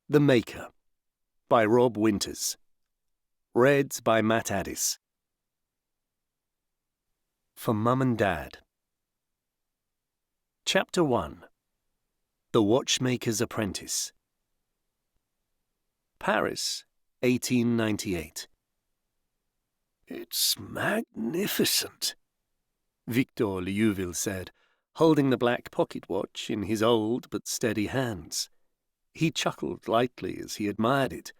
The Maker by Rob Winters. Read by Matt Addis. For Mum and Dad. Chapter 1. The Watchmaker's Apprentice. Paris, 1898. "It's magnificent," Victor Liouville said, holding the black pocket watch in his old but steady hands. He chuckled lightly as he admired it.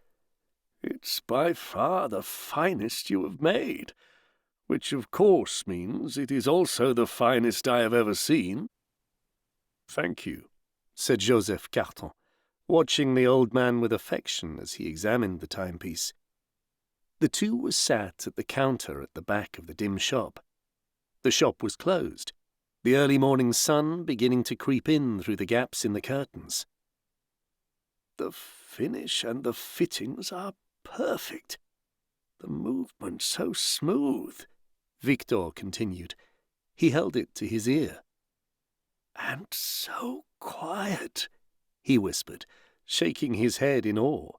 "It's by far the finest you have made, which of course means it is also the finest I have ever seen." "Thank you," said Joseph Carton, watching the old man with affection as he examined the timepiece. The two were sat at the counter at the back of the dim shop. The shop was closed, the early morning sun beginning to creep in through the gaps in the curtains. "The finish and the fittings are perfect. The movement so smooth," Victor continued. He held it to his ear. "And so quiet," he whispered, shaking his head in awe.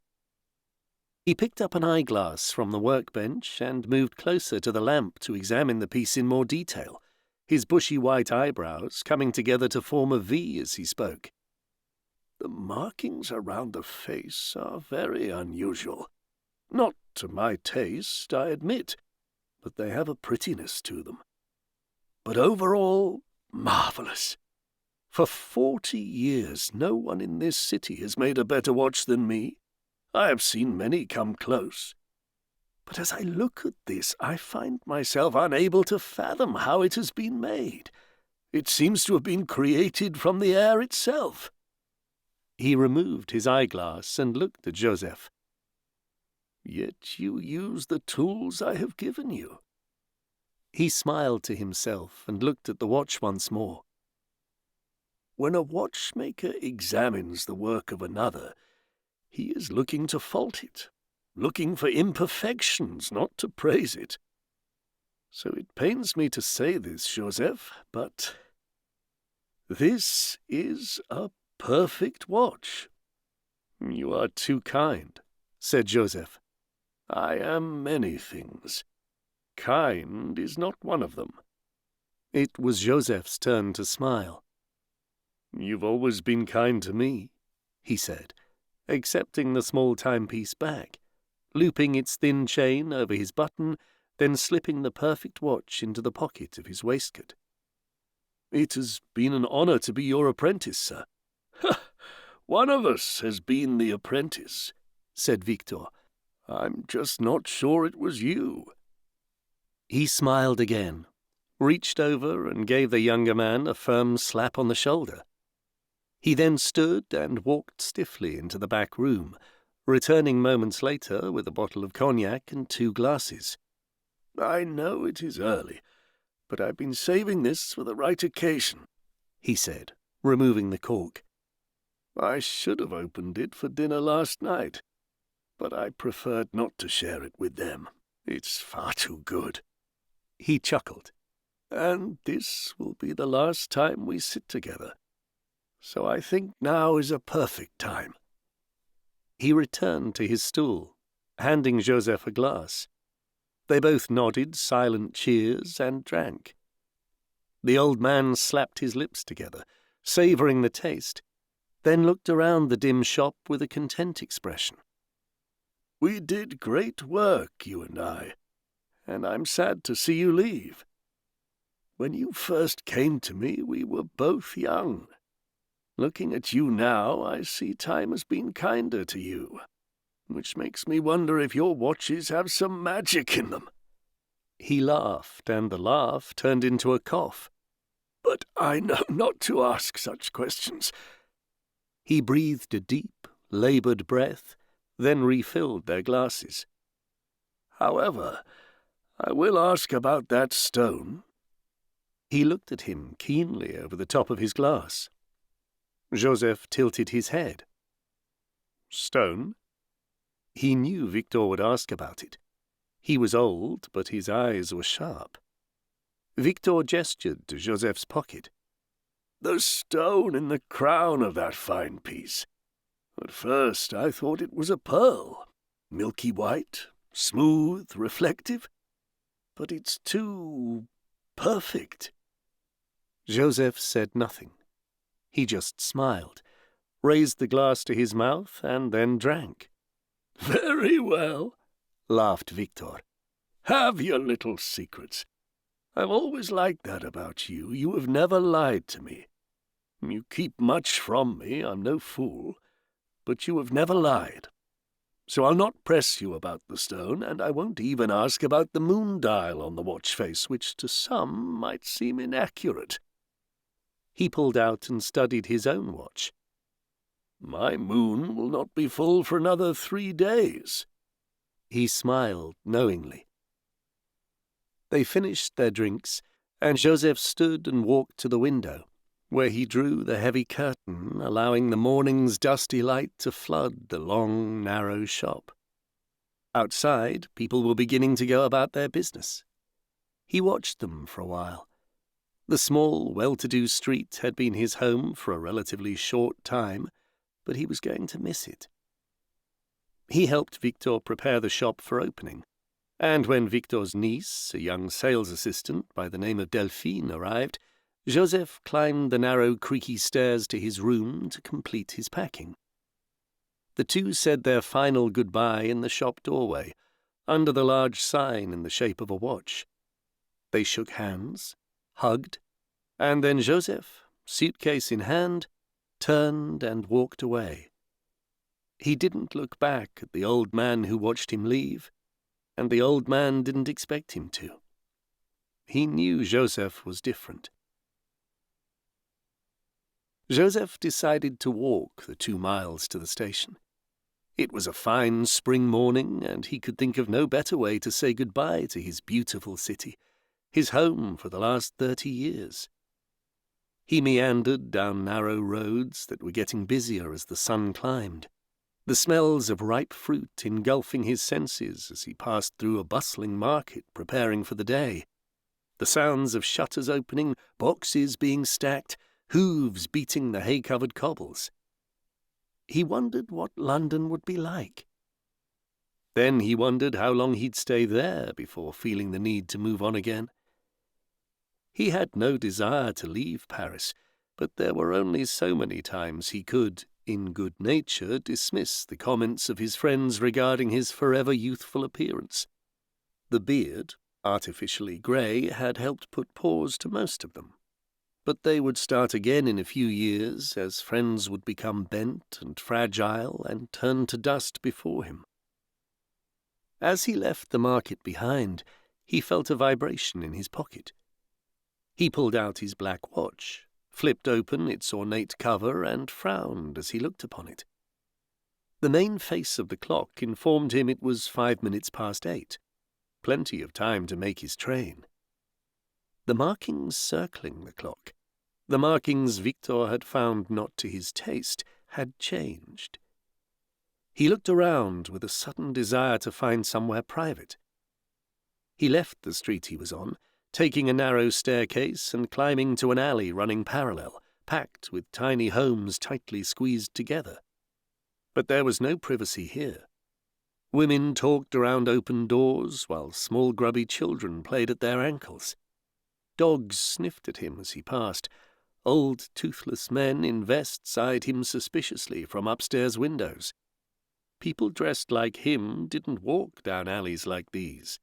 He picked up an eyeglass from the workbench and moved closer to the lamp to examine the piece in more detail, his bushy white eyebrows coming together to form a V as he spoke. "The markings around the face are very unusual. Not to my taste, I admit, but they have a prettiness to them. But overall, marvellous. For 40 years no one in this city has made a better watch than me. I have seen many come close. But as I look at this, I find myself unable to fathom how it has been made. It seems to have been created from the air itself." He removed his eyeglass and looked at Joseph. "Yet you use the tools I have given you." He smiled to himself and looked at the watch once more. "When a watchmaker examines the work of another, he is looking to fault it, looking for imperfections, not to praise it. So it pains me to say this, Joseph, but this is a perfect watch." "You are too kind," said Joseph. "I am many things. Kind is not one of them." It was Joseph's turn to smile. "You've always been kind to me," he said, accepting the small timepiece back, looping its thin chain over his button, then slipping the perfect watch into the pocket of his waistcoat. "It has been an honor to be your apprentice, sir." "One of us has been the apprentice," said Victor. "I'm just not sure it was you." He smiled again, reached over and gave the younger man a firm slap on the shoulder. He then stood and walked stiffly into the back room, returning moments later with a bottle of cognac and 2 glasses. "I know it is early, but I've been saving this for the right occasion," he said, removing the cork. "I should have opened it for dinner last night, but I preferred not to share it with them. It's far too good." He chuckled. "And this will be the last time we sit together. So I think now is a perfect time." He returned to his stool, handing Joseph a glass. They both nodded silent cheers and drank. The old man slapped his lips together, savouring the taste, then looked around the dim shop with a content expression. "We did great work, you and I'm sad to see you leave. When you first came to me, we were both young. Looking at you now, I see time has been kinder to you, which makes me wonder if your watches have some magic in them." He laughed, and the laugh turned into a cough. "But I know not to ask such questions." He breathed a deep, laboured breath, then refilled their glasses. "However, I will ask about that stone." He looked at him keenly over the top of his glass. Joseph tilted his head. "Stone?" He knew Victor would ask about it. He was old, but his eyes were sharp. Victor gestured to Joseph's pocket. "The stone in the crown of that fine piece. At first I thought it was a pearl, milky white, smooth, reflective, but it's too perfect. Joseph said nothing. He just smiled, raised the glass to his mouth, and then drank. Very well, laughed Victor. Have your little secrets. I've always liked that about you. You have never lied to me. You keep much from me, I'm no fool, but you have never lied. So I'll not press you about the stone, and I won't even ask about the moon dial on the watch face, which to some might seem inaccurate. He pulled out and studied his own watch. My moon will not be full for another 3 days. He smiled knowingly. They finished their drinks, and Joseph stood and walked to the window, where he drew the heavy curtain, allowing the morning's dusty light to flood the long, narrow shop. Outside, people were beginning to go about their business. He watched them for a while. The small, well-to-do street had been his home for a relatively short time, but he was going to miss it. He helped Victor prepare the shop for opening, and when Victor's niece, a young sales assistant by the name of Delphine, arrived, Joseph climbed the narrow, creaky stairs to his room to complete his packing. The two said their final goodbye in the shop doorway, under the large sign in the shape of a watch. They shook hands, hugged, and then Joseph, suitcase in hand, turned and walked away. He didn't look back at the old man who watched him leave, and the old man didn't expect him to. He knew Joseph was different. Joseph decided to walk the 2 miles to the station. It was a fine spring morning, and he could think of no better way to say goodbye to his beautiful city, his home for the last 30 years. He meandered down narrow roads that were getting busier as the sun climbed, the smells of ripe fruit engulfing his senses as he passed through a bustling market preparing for the day, the sounds of shutters opening, boxes being stacked, hooves beating the hay-covered cobbles. He wondered what London would be like. Then he wondered how long he'd stay there before feeling the need to move on again. He had no desire to leave Paris, but there were only so many times he could, in good nature, dismiss the comments of his friends regarding his forever youthful appearance. The beard, artificially grey, had helped put pause to most of them. But they would start again in a few years, as friends would become bent and fragile and turn to dust before him. As he left the market behind, he felt a vibration in his pocket. He pulled out his black watch, flipped open its ornate cover, and frowned as he looked upon it. The main face of the clock informed him it was 5 minutes past 8, plenty of time to make his train. The markings circling the clock, the markings Victor had found not to his taste, had changed. He looked around with a sudden desire to find somewhere private. He left the street he was on, taking a narrow staircase and climbing to an alley running parallel, packed with tiny homes tightly squeezed together. But there was no privacy here. Women talked around open doors, while small grubby children played at their ankles. Dogs sniffed at him as he passed. Old, toothless men in vests eyed him suspiciously from upstairs windows. People dressed like him didn't walk down alleys like these.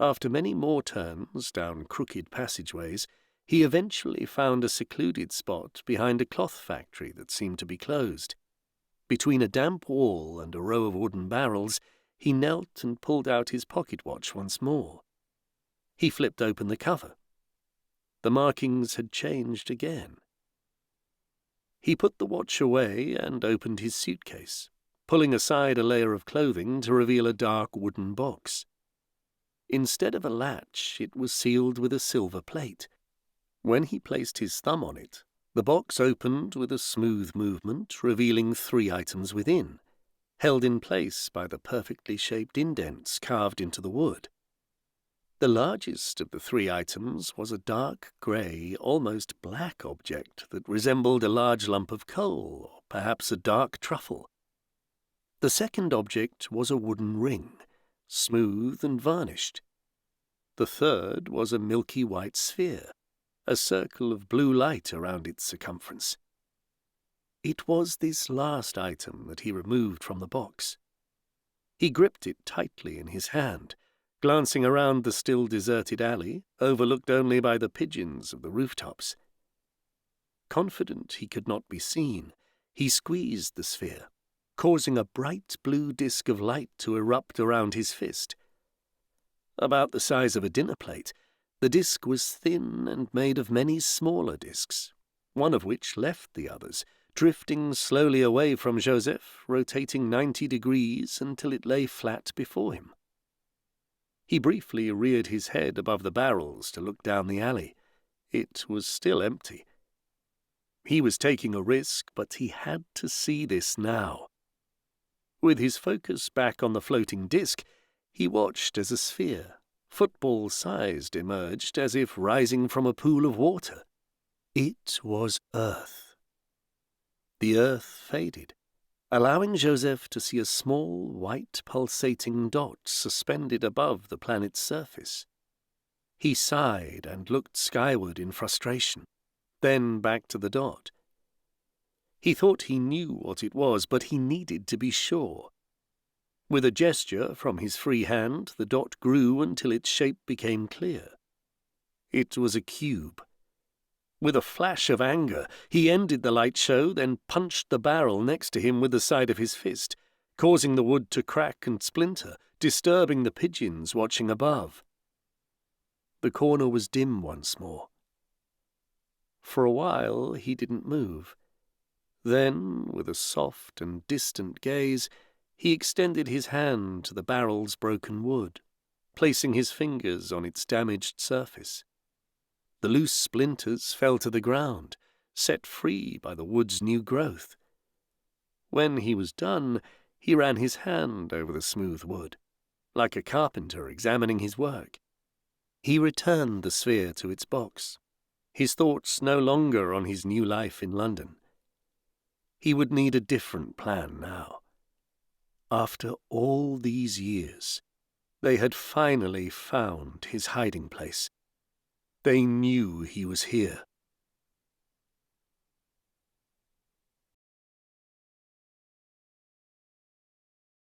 After many more turns down crooked passageways, he eventually found a secluded spot behind a cloth factory that seemed to be closed. Between a damp wall and a row of wooden barrels, he knelt and pulled out his pocket watch once more. He flipped open the cover. The markings had changed again. He put the watch away and opened his suitcase, pulling aside a layer of clothing to reveal a dark wooden box. Instead of a latch, it was sealed with a silver plate. When he placed his thumb on it, the box opened with a smooth movement, revealing 3 items within, held in place by the perfectly shaped indents carved into the wood. The largest of the 3 items was a dark grey, almost black object that resembled a large lump of coal or perhaps a dark truffle. The second object was a wooden ring, smooth and varnished. The third was a milky white sphere, a circle of blue light around its circumference. It was this last item that he removed from the box. He gripped it tightly in his hand, glancing around the still deserted alley, overlooked only by the pigeons of the rooftops. Confident he could not be seen, he squeezed the sphere, causing a bright blue disk of light to erupt around his fist. About the size of a dinner plate, the disk was thin and made of many smaller disks, one of which left the others, drifting slowly away from Joseph, rotating 90 degrees until it lay flat before him. He briefly reared his head above the barrels to look down the alley. It was still empty. He was taking a risk, but he had to see this now. With his focus back on the floating disc, he watched as a sphere, football-sized, emerged as if rising from a pool of water. It was Earth. The Earth faded, allowing Joseph to see a small, white, pulsating dot suspended above the planet's surface. He sighed and looked skyward in frustration, then back to the dot. He thought he knew what it was, but he needed to be sure. With a gesture from his free hand, the dot grew until its shape became clear. It was a cube. With a flash of anger, he ended the light show, then punched the barrel next to him with the side of his fist, causing the wood to crack and splinter, disturbing the pigeons watching above. The corner was dim once more. For a while he didn't move. Then, with a soft and distant gaze, he extended his hand to the barrel's broken wood, placing his fingers on its damaged surface. The loose splinters fell to the ground, set free by the wood's new growth. When he was done, he ran his hand over the smooth wood, like a carpenter examining his work. He returned the sphere to its box, his thoughts no longer on his new life in London. He would need a different plan now. After all these years, they had finally found his hiding place. They knew he was here.